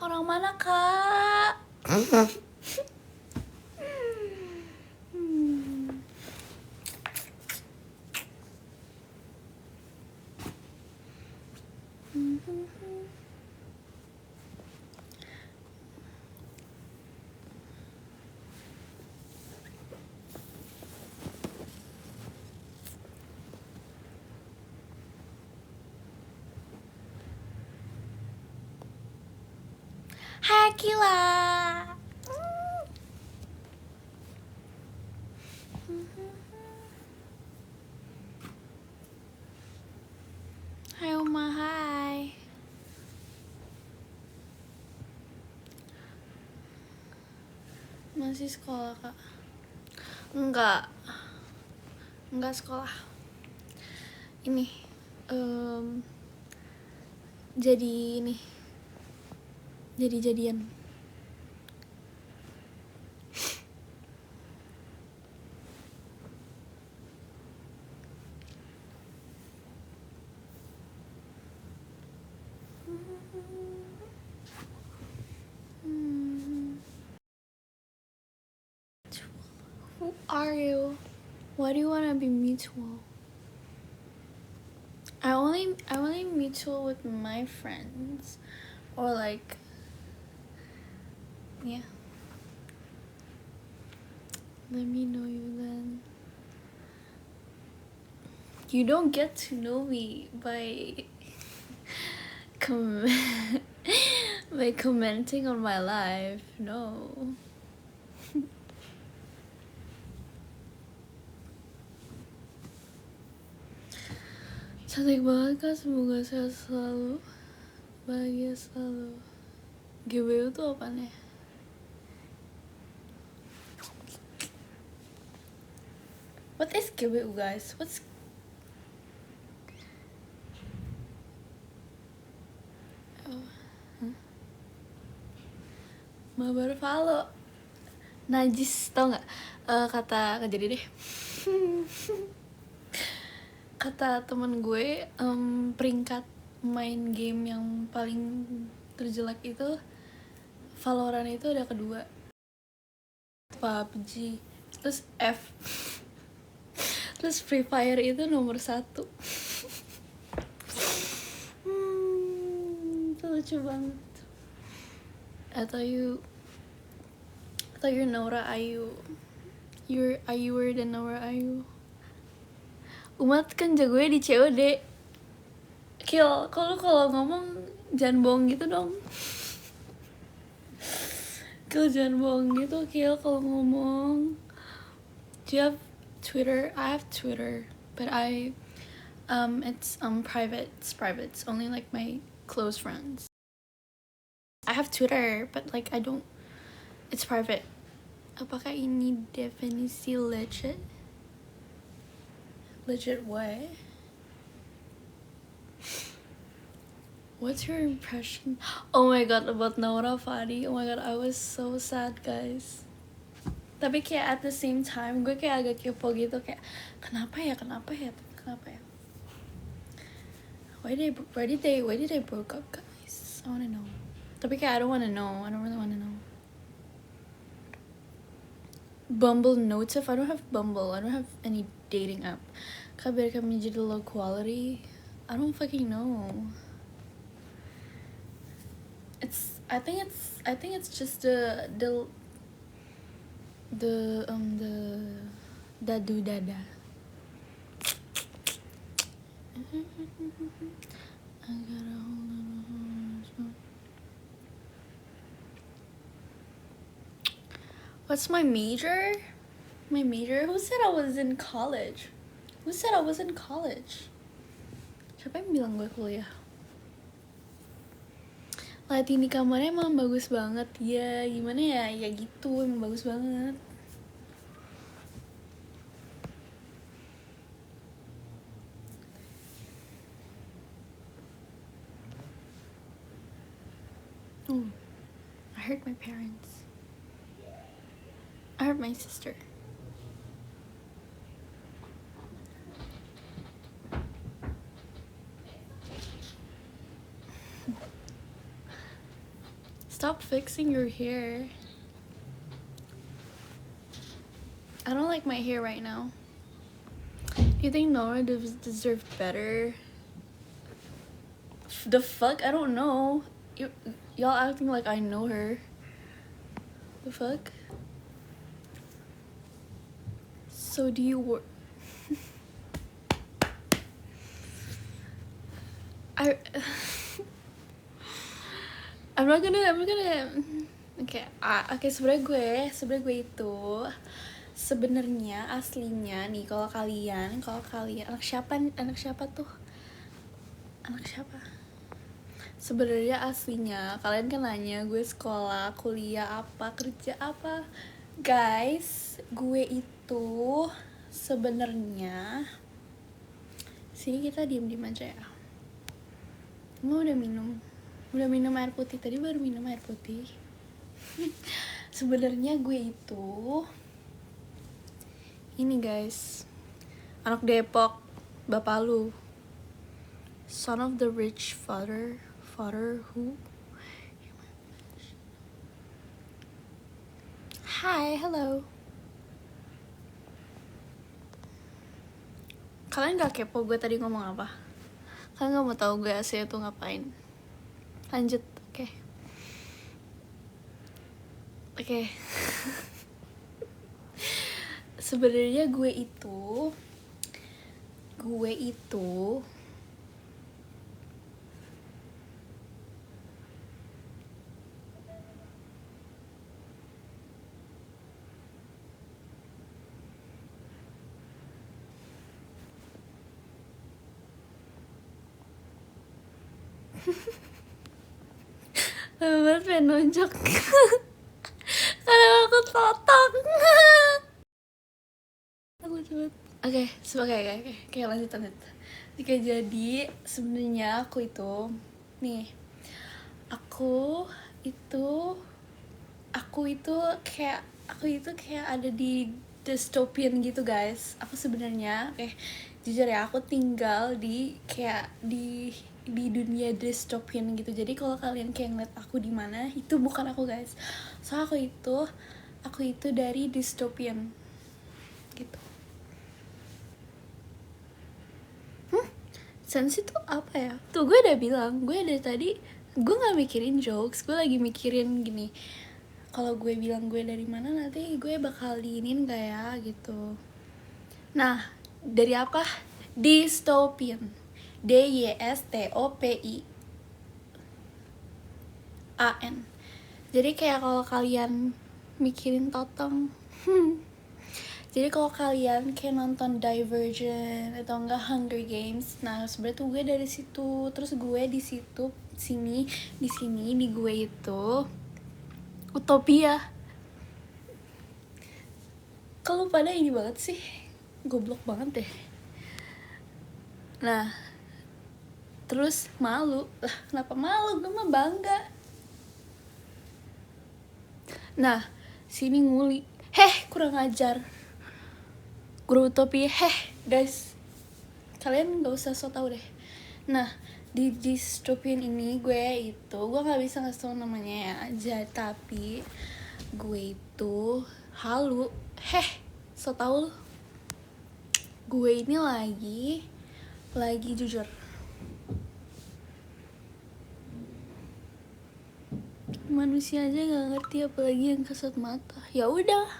Orang mana, Kak? Hai Akila. Hai Uma, hai. Masih sekolah, Kak? Enggak sekolah. Ini jadi jadian. Who are you? Why do you wanna be mutual? I only mutual with my friends, or like, yeah. Let me know you then. You don't get to know me by by commenting on my life. No. Cantik banget, Kak. Semoga sehat selalu, bahagia selalu. GBU tuh apaan ya? What is GBU, guys? What's Mabar Valo? Najis, tau nggak? Kata nggak jadi deh. Kata temen gue, peringkat main game yang paling terjelek itu Valorant itu ada kedua, PUBG, terus F, terus Free Fire itu nomor 1. Itu lucu banget. Atau you're Nora Ayu. You're Ayuer dan Nora Ayu. Umat kan jagonya di COD. Kill, kalau ngomong jangan bohong gitu dong. Kill, jangan bohong gitu, Kill, kalau ngomong. Do you have Twitter? I have Twitter, but it's private. It's private. It's only like my close friends. I have Twitter, but like I don't. It's private. Apakah ini definisi legit? Legit what? What's your impression? Oh my god, about Nora Fadi. Oh my god, I was so sad, guys. Tapi kayak at the same time, gue kayak agak kepo gitu, kayak kenapa ya? Why did they broke up, guys? I wanna know. Tapi kayak I don't wanna know. I don't really wanna know. Bumble notif? I don't have Bumble. I don't have any dating app. Kak, biar kami jadi low quality. I don't fucking know. I think it's just the dadu dada. I gotta hold on. What's my major? My major? Who said I was in college? Siapa yang bilang gue kuliah? Lighting di kamarnya emang bagus banget. Ya gimana ya? Ya gitu, emang bagus banget. Oh, I hurt my parents. I hurt my sister. stop fixing your hair. I don't like my hair right now. You think Nora deserved better? The fuck? I don't know. Y'all acting like I know her. The fuck? So do you work? I'm gonna oke, sebenarnya gue itu sebenarnya aslinya nih, kalau kalian anak siapa tuh, sebenarnya aslinya kalian kan nanya gue sekolah, kuliah apa, kerja apa. Guys, gue itu sebenarnya, sini kita diem aja ya. Gue udah minum air putih, tadi baru minum air putih. Sebenarnya gue itu ini guys, anak Depok, bapak lu, son of the rich father who. Hi, hello. Kalian gak kepo gue tadi ngomong apa? Kalian gak mau tahu gue aslinya tuh ngapain? Lanjut, oke. Sebenarnya gue itu banget pengen nonjok. Karena aku totok. Oke, lanjut. Oke, jadi sebenarnya aku itu kayak ada di dystopian gitu guys. Aku sebenarnya jujur ya, aku tinggal di dunia dystopian gitu. Jadi kalau kalian kayak ngeliat aku di mana, itu bukan aku guys. So aku itu dari dystopian gitu. Sensi tuh apa ya? Tuh gue udah bilang, gue dari tadi gue nggak mikirin jokes, gue lagi mikirin gini. Kalau gue bilang gue dari mana, nanti gue bakal diinin gak ya gitu. Nah, dari apa? Dystopian. DYSTOPIAN. Jadi kayak kalau kalian mikirin Totong, jadi kalau kalian kayak nonton Divergent atau enggak Hunger Games, nah sebenarnya tuh gue dari situ. Terus gue di sini gue itu Utopia. Kalau pada ini banget sih, goblok banget deh. Nah, terus malu lah. Kenapa malu? Gue mah bangga. Nah, sini nguli. Kurang ajar. Guru Utopia, guys, kalian gak usah so tau deh. Nah, di dystopian ini gue gak bisa ngasih tau namanya ya, tapi gue itu halu. So tau lu. Gue ini lagi jujur, manusia aja gak ngerti, apalagi yang kasat mata. Ya udah.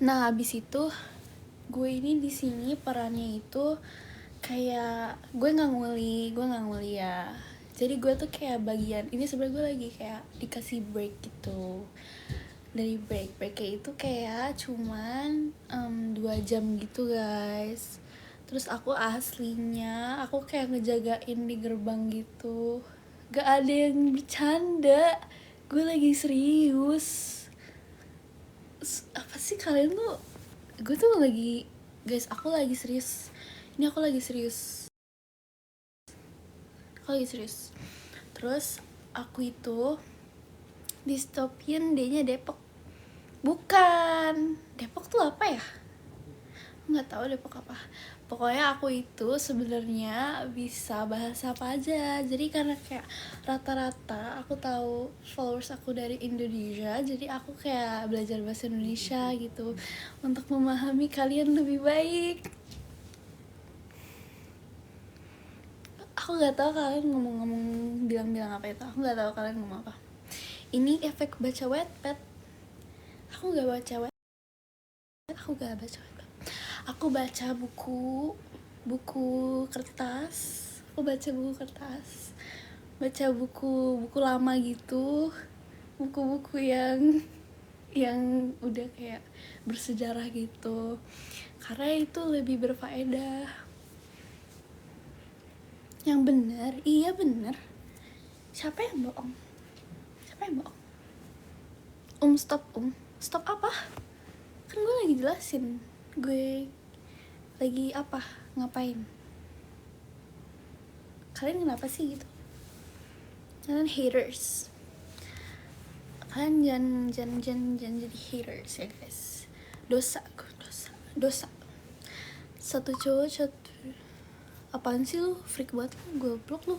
Nah, habis itu gue ini di sini perannya itu kayak gue nggak nguli ya. Jadi gue tuh kayak bagian ini, sebenarnya gue lagi kayak dikasih break gitu. Dari break kayak itu kayak cuman 2 jam gitu guys. Terus aku aslinya aku kayak ngejagain di gerbang gitu. Gak ada yang bercanda. Gue lagi serius. Apa sih kalian tuh? Gue tuh lagi, guys, aku lagi serius. Terus aku itu dystopian, D-nya Depok. Bukan, Depok tuh apa ya? nggak tahu Depok apa. Pokoknya aku itu sebenarnya bisa bahasa apa aja. Jadi karena kayak rata-rata aku tahu followers aku dari Indonesia, jadi aku kayak belajar bahasa Indonesia gitu untuk memahami kalian lebih baik. Aku nggak tahu kalian ngomong-ngomong bilang-bilang apa itu. Aku nggak tahu kalian ngomong apa. Ini efek baca Wattpad. Aku nggak baca Wattpad. Aku baca buku kertas. Aku baca buku kertas. Baca buku lama gitu. Buku-buku yang udah kayak bersejarah gitu. Karena itu lebih berfaedah. Yang benar, iya benar. Siapa yang bohong? Stop apa? Kan gue lagi jelasin gue lagi apa, ngapain. Kalian kenapa sih gitu? Kalian haters. Kalian jangan jadi haters ya guys. Dosa. Satu cowok satu. Apaan sih lu? Freak banget lu, gue blok lu.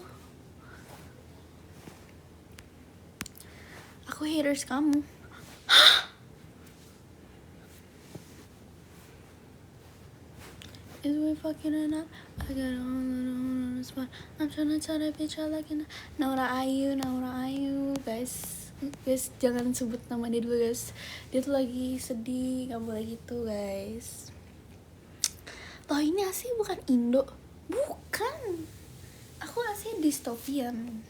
Aku haters kamu. Is we fucking or not? I got on the spot. I'm trying to tell that bitch I like it. Naura Ayu, guys. Guys, jangan sebut nama dia dulu guys. Dia tuh lagi sedih, gak boleh gitu guys. Toh ini asli bukan Indo. Bukan. Aku asli dystopian.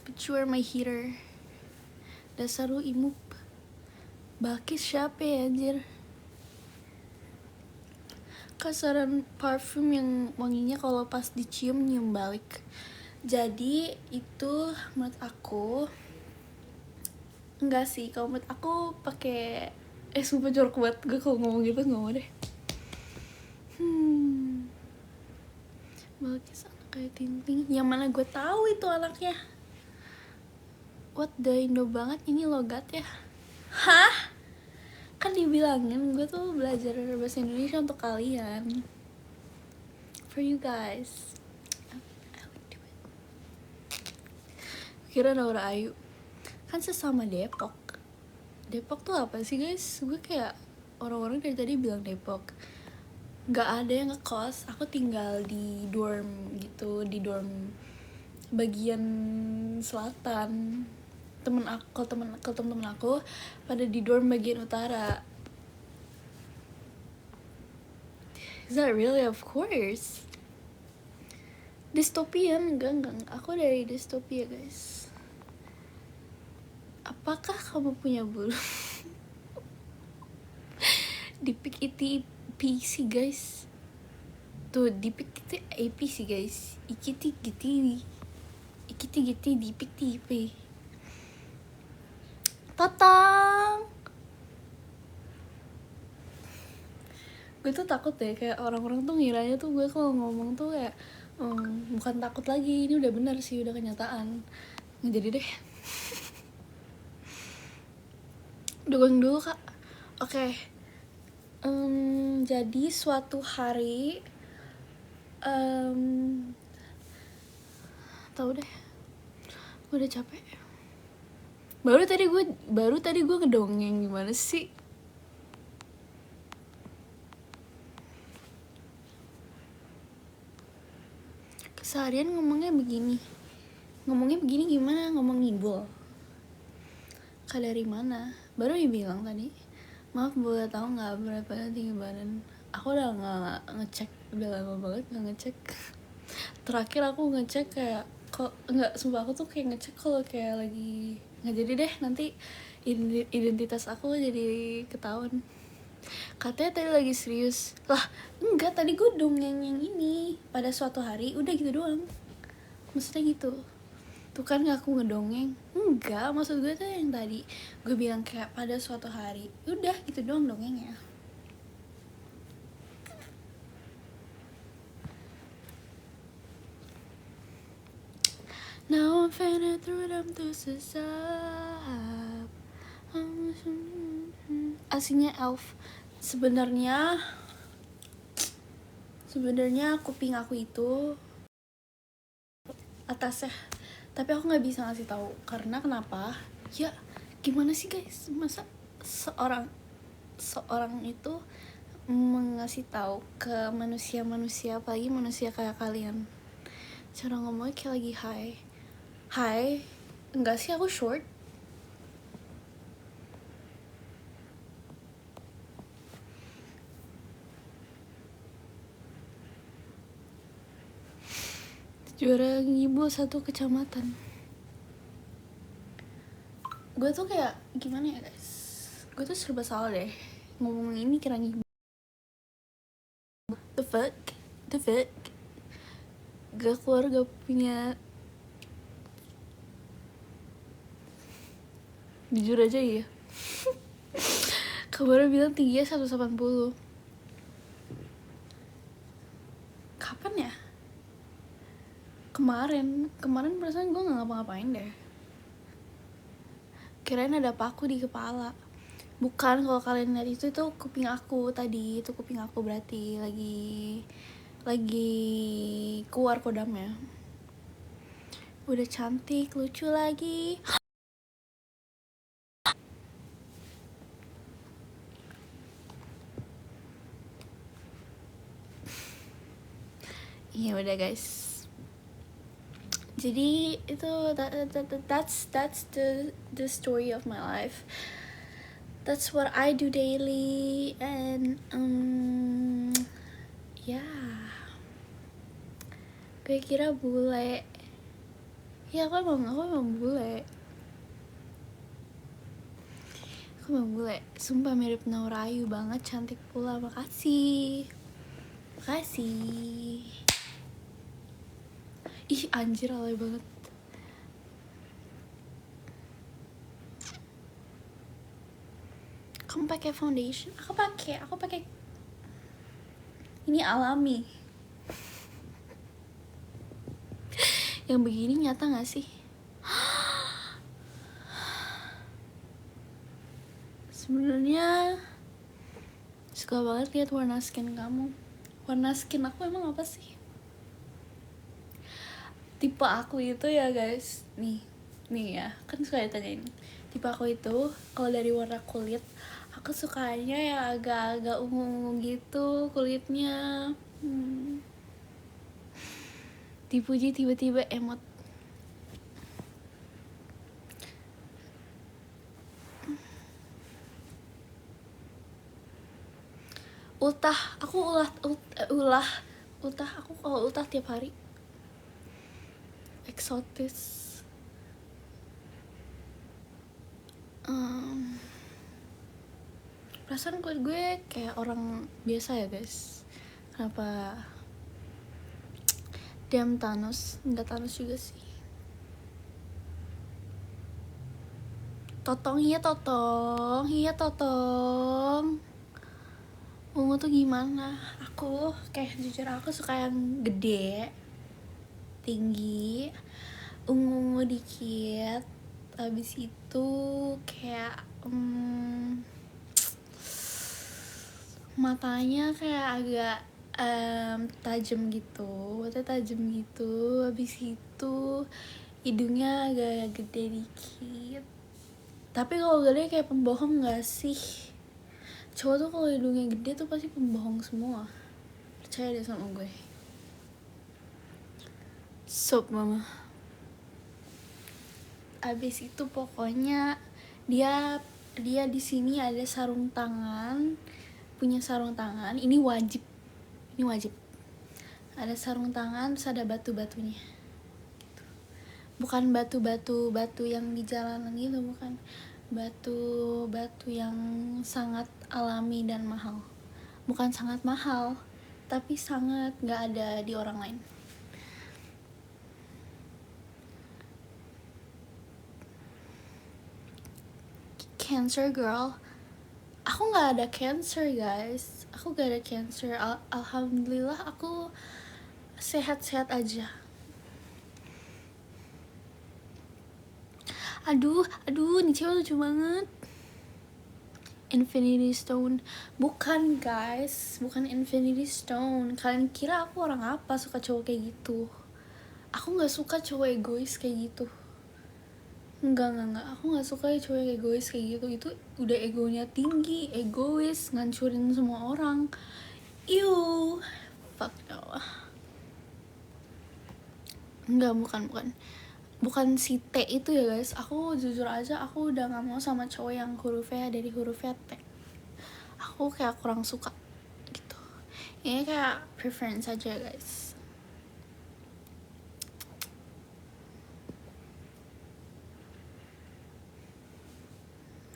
But you are my hater. Dasar lu imuk. Bakis siapa ya anjir? Kasaran parfum yang wanginya kalau pas dicium nyium balik. Jadi itu menurut aku enggak sih, kalau menurut aku pakai sumpah jorok banget gue kalau ngomong gitu, nggak mau deh. Balkis anak kayak Tinting, yang mana gue tahu itu anaknya. What the Indo banget ini logat ya. Hah? Kan dibilangin gue tuh belajar bahasa Indonesia untuk kalian, for you guys. I would do it. Kira Naura Ayu kan sesama Depok tuh apa sih guys? Gue kayak orang-orang dari tadi bilang Depok, nggak ada yang ngekos. Aku tinggal di dorm gitu, di dorm bagian selatan. Temen-temen aku pada di dorm bagian utara. Is that really? Of course. Dystopian? Enggak. Aku dari dystopia guys. Apakah kamu punya bulu? Dipik itu PC guys. Tuh dipik itu APC guys. Ikiti giti dipik tipe. Tatang. Gue tuh takut deh, kayak orang-orang tuh ngiranya tuh gue kalau ngomong tuh kayak bukan takut lagi, ini udah benar sih, udah kenyataan. Nggak jadi deh. Dukung dulu kak. Oke. Jadi suatu hari tahu deh, gue udah capek. Baru tadi gue ngedongeng, gimana sih? Keseharian ngomongnya begini gimana? Ngomong ngibul. Kak dari mana? Baru dibilang tadi. Maaf boleh tahu nggak berapa tinggi badan? Aku udah nggak ngecek, udah lama banget nggak ngecek. Terakhir aku ngecek kayak kok nggak, sumpah aku tuh kayak ngecek kalau kayak lagi nggak jadi deh, nanti identitas aku jadi ketahuan. Katanya tadi lagi serius lah, enggak, tadi gue dongeng yang ini pada suatu hari, udah gitu doang. Maksudnya gitu tuh kan, gak aku ngedongeng, enggak, maksud gue tuh yang tadi gue bilang kayak pada suatu hari, udah gitu doang dongengnya. Now I'm fading through them to susah. Aslinya Elf. Sebenarnya Sebenarnya kuping aku itu atasnya, tapi aku nggak bisa ngasih tahu karena kenapa? Ya gimana sih guys, masa seorang itu mengasih tahu ke manusia apalagi manusia kayak kalian, cara ngomongnya kayak lagi hai enggak sih, aku short. Juara ngibu satu kecamatan. Gue tuh kayak gimana ya guys, gue tuh serba salah deh ngomong ini kira ngibu. The fuck gak keluarga punya, jujur aja ya. Kabarnya bilang tingginya 180. Kapan ya? Kemarin perasaan gue gak ngapa-ngapain deh. Kirain ada paku di kepala. Bukan, kalau kalian lihat itu kuping aku tadi. Itu kuping aku berarti lagi keluar kodamnya. Udah cantik, lucu lagi. Iya udah guys. Jadi itu that's the story of my life. That's what I do daily, and yeah. Gue kira bule. Ya aku emang bule. Aku emang bule. Sumpah mirip Naurayu banget, cantik pula. Makasih. Ih anjir, alay banget. Kamu pakai foundation? Aku pakai. Ini alami. Yang begini nyata gak sih? Sebenarnya suka banget lihat warna skin kamu. Warna skin aku emang apa sih? Tipe aku itu ya guys, nih ya, kan suka ditanyain. Tipe aku itu kalau dari warna kulit, aku sukanya ya agak-agak ungu gitu kulitnya. Dipuji tiba-tiba emot. Aku aku kalau ultah tiap hari. Eksotis. Perasaan kulit gue kayak orang biasa ya guys. Kenapa? Damn Thanos. Enggak Thanos juga sih. Totong. Ungu tuh gimana? Aku kayak jujur aku suka yang gede, tinggi, ungu dikit. Abis itu kayak matanya kayak agak tajam gitu. Abis itu hidungnya agak gede dikit. Tapi kalau gede kayak pembohong gak sih? Cowok tuh kalau hidungnya gede tuh pasti pembohong semua. Percaya deh sama gue. Sob mama. Abis itu pokoknya dia di sini ada sarung tangan, punya sarung tangan. Ini wajib. Ada sarung tangan, terus ada batu-batunya. Bukan batu yang di jalanan gitu, bukan. Batu yang sangat alami dan mahal. Bukan sangat mahal, tapi sangat gak ada di orang lain. Cancer girl. Aku gak ada cancer guys. Alhamdulillah aku sehat-sehat aja. Aduh, nih cewek lucu banget. Infinity Stone. Bukan guys, bukan Infinity Stone. Kalian kira aku orang apa suka cowok kayak gitu? Aku gak suka cowok egois kayak gitu. Enggak, aku gak suka cowok egois kayak gitu. Itu udah egonya tinggi, egois, ngancurin semua orang. Ew, fuck no. Enggak, bukan si T itu ya guys. Aku jujur aja, aku udah gak mau sama cowok yang hurufnya dari hurufnya T. Aku kayak kurang suka gitu. Ini kayak preference aja guys.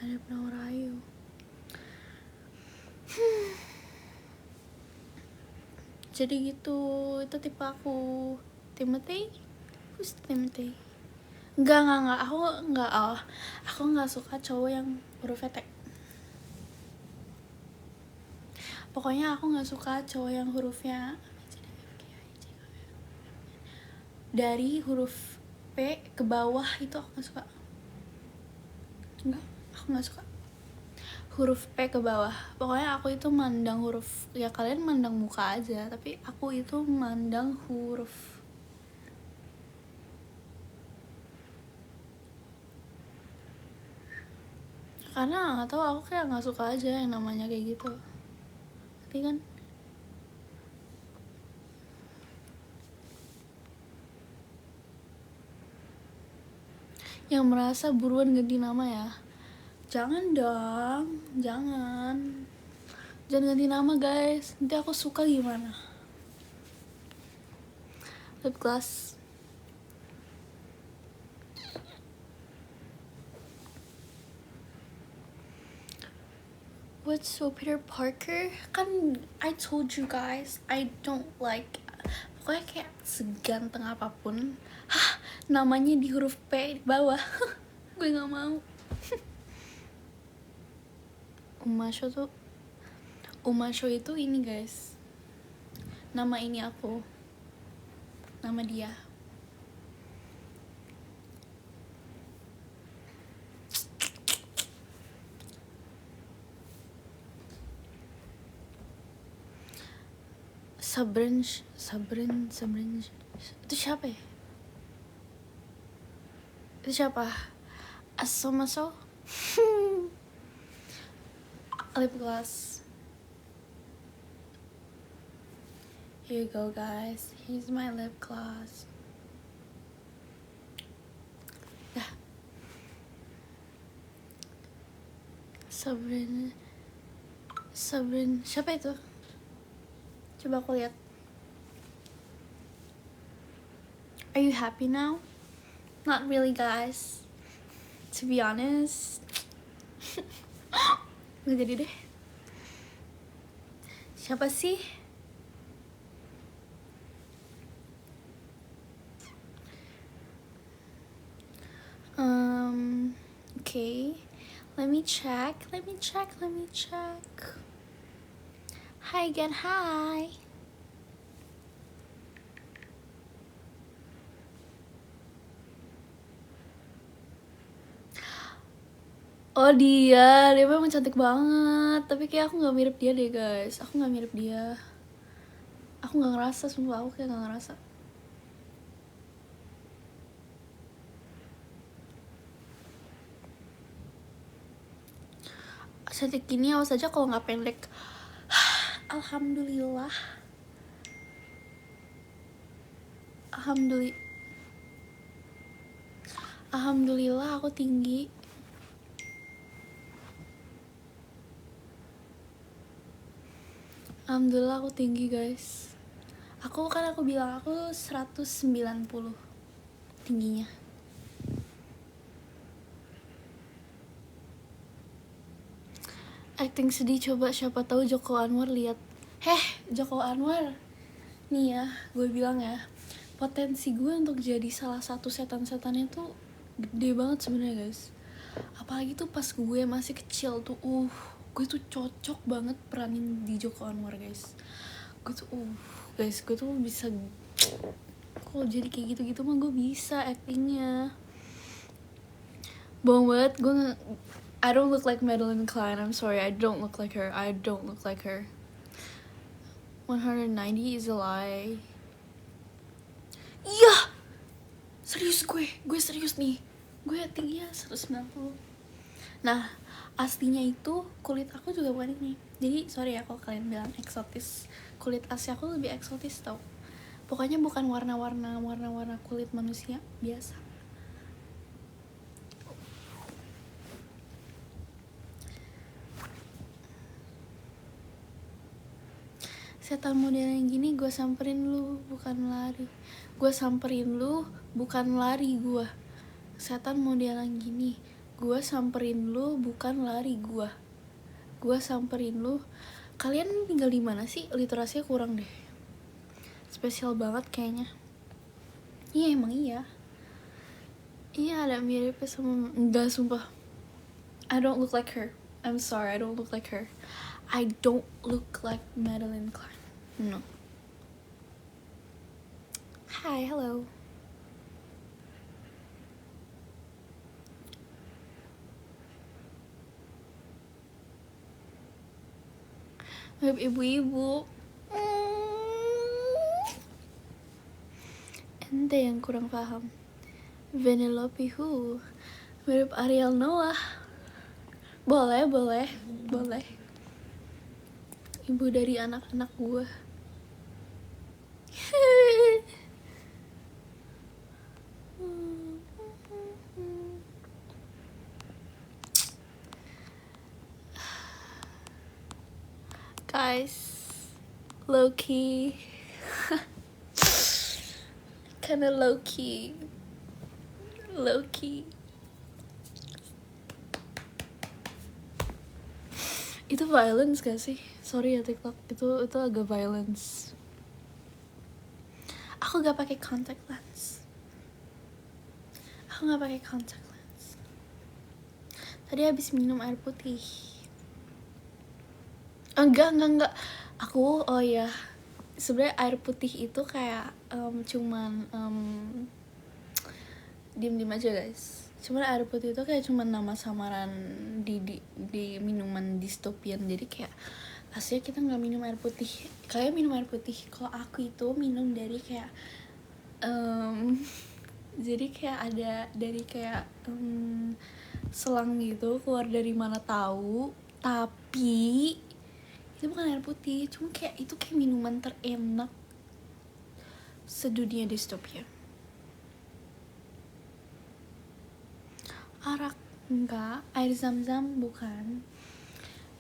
Ada penawar Ayu. Jadi gitu, itu tipe aku. Timothy? Who's Timothy? Enggak, aku nggak suka cowok yang hurufnya T. Pokoknya aku nggak suka cowok yang hurufnya dari huruf P ke bawah, itu aku nggak suka. Enggak, aku nggak suka huruf P ke bawah. Pokoknya aku itu mandang huruf, ya kalian mandang muka aja, tapi aku itu mandang huruf. Karena nggak tahu, aku kayak nggak suka aja yang namanya kayak gitu. Tapi kan yang merasa buruan ganti nama ya. Jangan dong, jangan ganti nama guys, nanti aku suka gimana. Lip gloss. What's so Peter Parker? Kan I told you guys, I don't like, pokoknya kayak seganteng apapun, namanya di huruf P di bawah. Gue gak mau. Umasho itu ini guys, nama ini aku, nama dia. Sabrin itu siapa ya? Itu siapa? Asomaso. Lip gloss. Here you go guys, here's my lip gloss. Sabrin, siapa itu? Coba aku lihat. Are you happy now? Not really guys, to be honest. Nggak jadi deh. Siapa sih? Okay, let me check. Hi again, hi. Oh dia memang cantik banget, tapi kayak aku nggak mirip dia deh guys. Aku nggak mirip dia. Aku nggak ngerasa, sumpah aku kayak nggak ngerasa. Cantik gini awas aja kalau nggak pendek. Alhamdulillah aku tinggi. Alhamdulillah aku tinggi guys. Aku bilang aku 190 tingginya. Acting sedih, coba siapa tahu Joko Anwar lihat. Joko Anwar nih ya, gue bilang ya, potensi gue untuk jadi salah satu setan-setannya tuh gede banget sebenarnya guys. Apalagi tuh pas gue masih kecil tuh, gue tuh cocok banget peranin di Joko Anwar guys. Gue tuh guys, gue tuh bisa, kalau jadi kayak gitu-gitu mah gue bisa actingnya. Bohong banget, I don't look like Madeline Klein. I'm sorry, I don't look like her. 190 is a lie. Iya! Serius gue serius nih. Gue tingginya 190. Nah, aslinya itu kulit aku juga bukan ini. Jadi sorry ya kalau kalian bilang eksotis. Kulit asli aku lebih eksotis tau. Pokoknya bukan warna-warna kulit manusia biasa. Setan model yang gini gue samperin lu, bukan lari. Gue samperin lu, bukan lari gue. Setan model yang gini, gue samperin lu, bukan lari gue. Gue samperin lu. Kalian tinggal di mana sih? Literasinya kurang deh. Spesial banget kayaknya. Iya emang iya. Iya ada miripnya sama. Enggak sumpah. I don't look like her. I'm sorry, I don't look like her. I don't look like Madeline Klein. No. Hi, hello. Ibu-ibu. Ente yang kurang paham. Vanellope who? Mirip Ariel Noah. Boleh. Ibu dari anak-anak gue. Guys, low-key. Kinda low-key. Itu violence gak sih? Sorry ya TikTok, itu agak violence. Aku gak pakai contact lens. Tadi habis minum air putih. Enggak. Aku sebenarnya air putih itu kayak cuman diem aja guys. Cuman air putih itu kayak cuman nama samaran di minuman dystopian. Jadi kayak aslinya kita nggak minum air putih. Kayak minum air putih. Kalau aku itu minum dari kayak jadi kayak ada dari kayak selang gitu, keluar dari mana tahu. Tapi itu bukan air putih. Cuma kayak itu kayak minuman terenak sedunia dystopia. Arak enggak, air zam-zam bukan.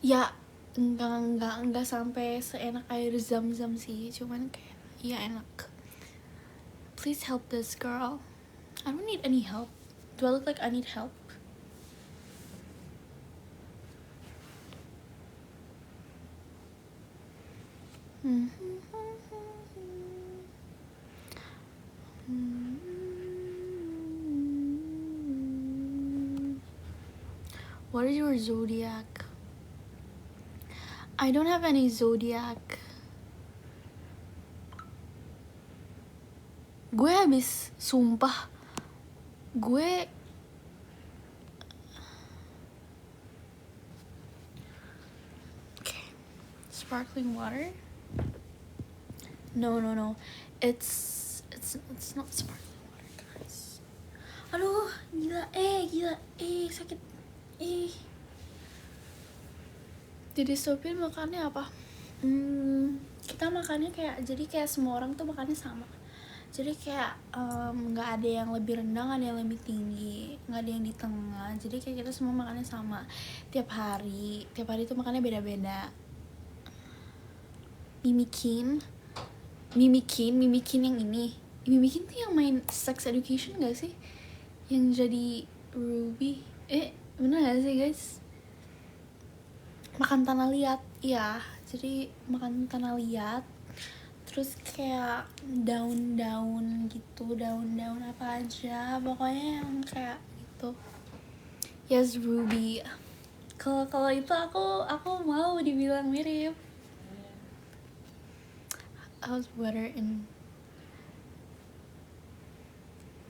Ya enggak sampai seenak air zam-zam sih, cuman kayak ya enak. Please help this girl. I don't need any help. Do I look like I need help? What is your zodiac? I don't have any zodiac. Gue habis sumpah. Gue okay. Sparkling water? No. It's not sparkling water, guys. Aduh, gila. Sakit. Di dystopia makannya apa? Kita makannya kayak, jadi kayak semua orang tuh makannya sama. Jadi kayak nggak ada yang lebih rendah, nggak ada yang lebih tinggi, nggak ada yang di tengah. Jadi kayak kita semua makannya sama. Tiap hari tuh makannya beda-beda. Mimikin yang ini. Mimikin tuh yang main Sex Education gak sih? Yang jadi Ruby. Bener gak sih guys? Makan tanah liat. Iya, jadi makan tanah liat. Terus kayak daun-daun gitu, daun-daun apa aja, pokoknya yang kayak gitu. Yes, Ruby. Kalau itu aku mau dibilang mirip. How's weather in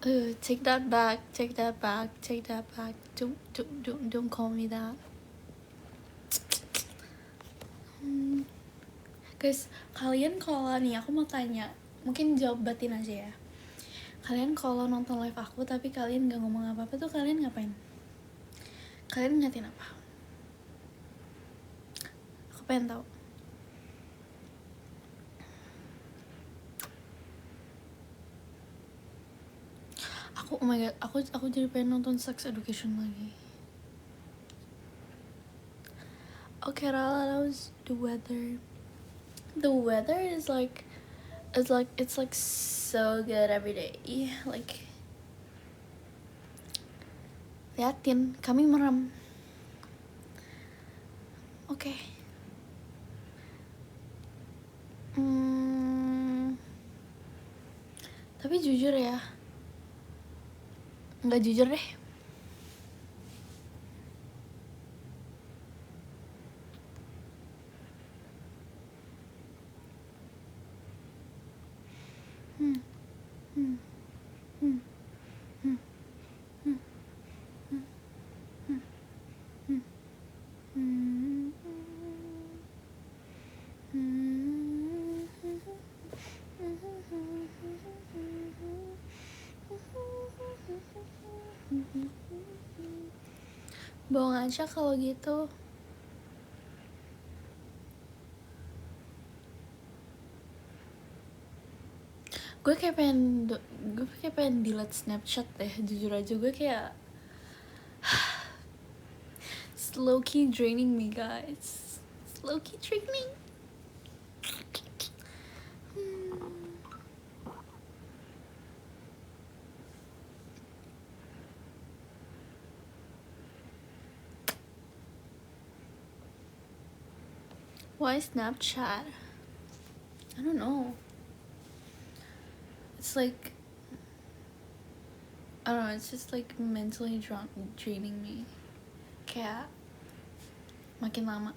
Take that back, take that back, take that back. Don't call me that. Guys, kalian kalau nih aku mau tanya, mungkin jawab batin aja ya. Kalian kalau nonton live aku tapi kalian gak ngomong apa-apa tuh kalian ngapain? Kalian ngatin apa? Aku pengen tahu. Oh my god, aku jadi pengen nonton Sex Education lagi. Okay, that was the weather. The weather is like, it's like so good every day. Like, liatin, kami merem. Oke. Tapi jujur ya, nggak jujur deh. Bohong aja kalau gitu. Gue kayak pengen delete Snapchat deh, jujur aja. Gue kayak it's low-key draining me, guys. It's low-key draining. Why Snapchat? I don't know. It's like, I don't know, it's just like mentally draining me. Kayak makin lama.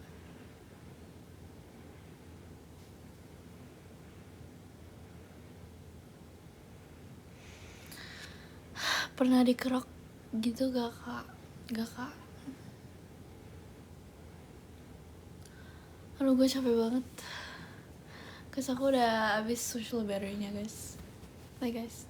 Pernah dikerok gitu gak kak? Gak kak? Aduh, gue capek banget. Cause aku udah habis social battery-nya, guys. Bye guys.